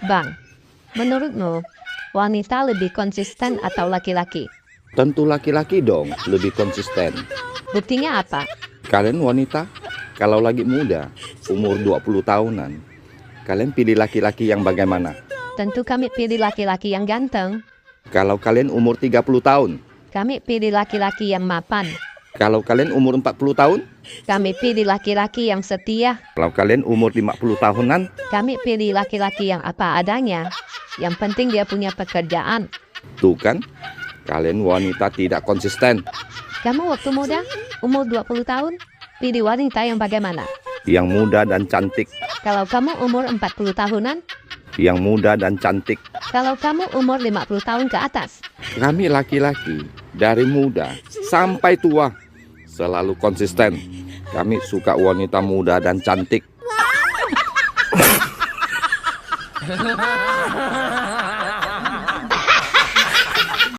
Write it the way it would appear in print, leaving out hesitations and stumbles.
Bang, menurutmu wanita lebih konsisten atau laki-laki? Tentu laki-laki dong, lebih konsisten. Buktinya apa? Kalian wanita, kalau lagi muda, umur 20 tahunan, kalian pilih laki-laki yang bagaimana? Tentu kami pilih laki-laki yang ganteng. Kalau kalian umur 30 tahun, Kami pilih laki-laki yang mapan. kalau kalian umur 40 tahun, Kami pilih laki-laki yang setia. kalau kalian umur 50 tahunan, Kami pilih laki-laki yang apa adanya. Yang penting dia punya pekerjaan. tuh kan, kalian wanita tidak konsisten. Kamu waktu muda, umur 20 tahun, pilih wanita yang bagaimana? Yang muda dan cantik, Kalau kamu umur 40 tahunan, yang muda dan cantik. kalau kamu umur 50 tahun ke atas. Kami laki-laki, dari muda sampai tua, selalu konsisten. Kami suka wanita muda dan cantik.